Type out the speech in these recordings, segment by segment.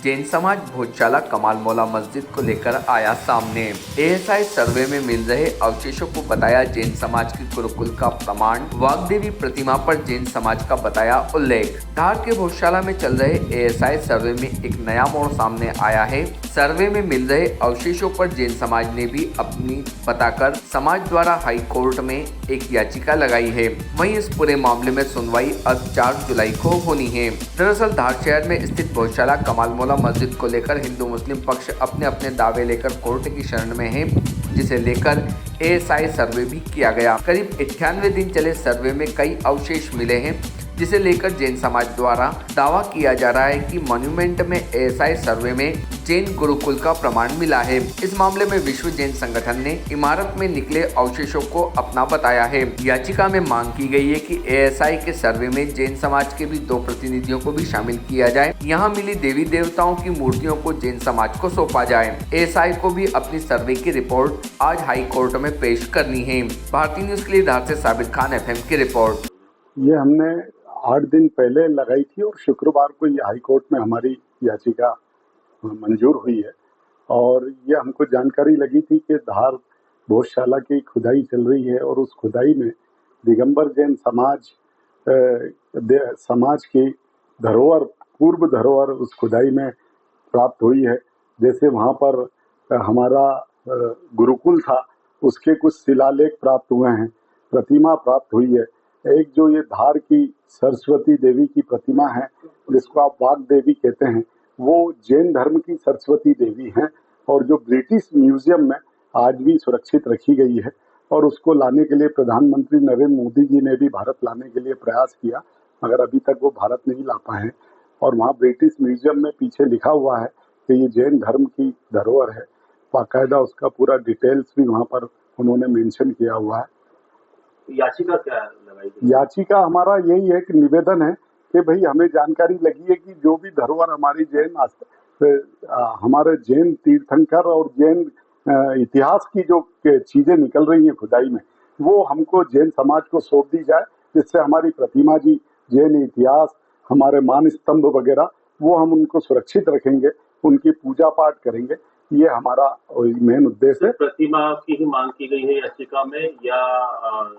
जैन समाज भोजशाला कमाल मौला मस्जिद को लेकर आया सामने। एएसआई सर्वे में मिल रहे अवशेषों को बताया जैन समाज की गुरुकुल का प्रमाण। वाग्देवी प्रतिमा पर जैन समाज का बताया उल्लेख। धार के भोजशाला में चल रहे एएसआई सर्वे में एक नया मोड़ सामने आया है। सर्वे में मिल रहे अवशेषों पर जैन समाज ने भी अपनी बताकर समाज द्वारा हाई कोर्ट में एक याचिका लगाई है। वहीं इस पूरे मामले में सुनवाई अब 4 जुलाई को होनी है। दरअसल धार शहर में स्थित भोजशाला कमाल मौला मस्जिद को लेकर हिंदू मुस्लिम पक्ष अपने अपने दावे लेकर कोर्ट की शरण में है, जिसे लेकर एएसआई सर्वे भी किया गया। करीब 98 दिन चले सर्वे में कई अवशेष मिले हैं, जिसे लेकर जैन समाज द्वारा दावा किया जा रहा है कि मॉन्यूमेंट में एएसआई सर्वे में जैन गुरुकुल का प्रमाण मिला है। इस मामले में विश्व जैन संगठन ने इमारत में निकले अवशेषों को अपना बताया है। याचिका में मांग की गई है कि एएसआई के सर्वे में जैन समाज के भी 2 प्रतिनिधियों को भी शामिल किया जाए। यहाँ मिली देवी देवताओं की मूर्तियों को जैन समाज को सौंपा जाए। एएसआई को भी अपनी सर्वे की रिपोर्ट आज हाई कोर्ट में पेश करनी है। भारतीय न्यूज के लिए धार से साबित खान FM की रिपोर्ट। ये हमने 8 दिन पहले लगाई थी और शुक्रवार को ये हाई कोर्ट में हमारी याचिका मंजूर हुई है। और ये हमको जानकारी लगी थी कि धार भोजशाला की खुदाई चल रही है और उस खुदाई में दिगंबर जैन समाज की धरोहर, पूर्व धरोहर उस खुदाई में प्राप्त हुई है। जैसे वहाँ पर हमारा गुरुकुल था, उसके कुछ शिलालेख प्राप्त हुए हैं, प्रतिमा प्राप्त हुई है। एक जो ये धार की सरस्वती देवी की प्रतिमा है, जिसको आप वाग देवी कहते हैं, वो जैन धर्म की सरस्वती देवी हैं और जो ब्रिटिश म्यूजियम में आज भी सुरक्षित रखी गई है। और उसको लाने के लिए प्रधानमंत्री नरेंद्र मोदी जी ने भी भारत लाने के लिए प्रयास किया, मगर अभी तक वो भारत नहीं ला पाए हैं। और वहाँ ब्रिटिश म्यूजियम में पीछे लिखा हुआ है कि ये जैन धर्म की धरोहर है, बाकायदा उसका पूरा डिटेल्स भी वहाँ पर उन्होंने मेंशन किया हुआ है। याचिका क्या लगाई? याचिका हमारा यही है कि निवेदन है कि भाई हमें जानकारी लगी है कि जो भी धरोहर हमारी हमारे जैन तीर्थंकर और जैन इतिहास की जो चीजें निकल रही हैं खुदाई में, वो हमको जैन समाज को सौंप दी जाए, जिससे हमारी प्रतिमा जी, जैन इतिहास, हमारे मान स्तंभ वगैरह वो हम उनको सुरक्षित रखेंगे, उनकी पूजा पाठ करेंगे। ये हमारा मेन उद्देश्य है। प्रतिमा की ही मांग की गई है याचिका में या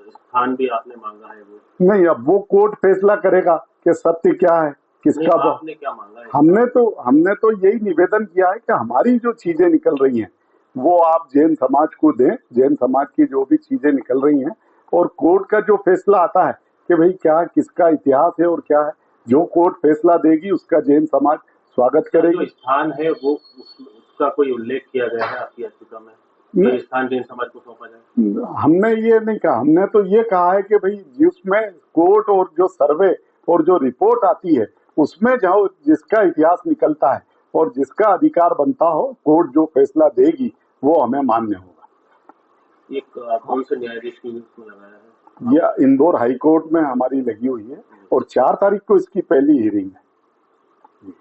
स्थान भी आपने मांगा है? वो नहीं, अब वो कोर्ट फैसला करेगा कि सत्य क्या है, किसका। आपने क्या मांगा है? हमने तो यही निवेदन किया है कि हमारी जो चीजें निकल रही हैं वो आप जैन समाज को दें, जैन समाज की जो भी चीजें निकल रही हैं, और कोर्ट का जो फैसला आता है कि भाई क्या किसका इतिहास है और क्या है, जो कोर्ट फैसला देगी उसका जैन समाज स्वागत करेगी। जो स्थान है वो उसका कोई उल्लेख किया गया है आपकी याचिका में? जो स्थान जैन समाज को सौंपा जाए? हमने ये नहीं कहा, हमने तो ये कहा है कि भाई जिसमें कोर्ट और जो सर्वे और जो रिपोर्ट आती है उसमें जाओ, जिसका इतिहास निकलता है और जिसका अधिकार बनता हो, कोर्ट जो फैसला देगी वो हमें मान्य होगा। एक कौन से न्यायाधीश की इसमें लगाया है? यह इंदौर हाई कोर्ट में हमारी लगी हुई है और 4 तारीख को इसकी पहली हियरिंग है।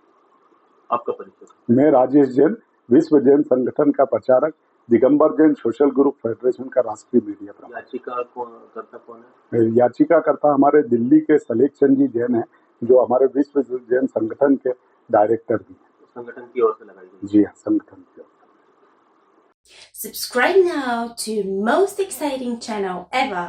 आपका परिचय? मैं राजेश जैन, विश्व जैन संगठन का प्रचारक, Digambar Jain social group federation का राष्ट्रीय मीडिया प्रभारी। याचिका कौन है? याचिकाकर्ता हमारे दिल्ली के सलेख चंद जी जैन है, जो हमारे विश्व जैन संगठन के डायरेक्टर भी हैं। संगठन की ओर से लगाई गई? जी हाँ, संगठन की ओर से। Subscribe now to most exciting channel ever.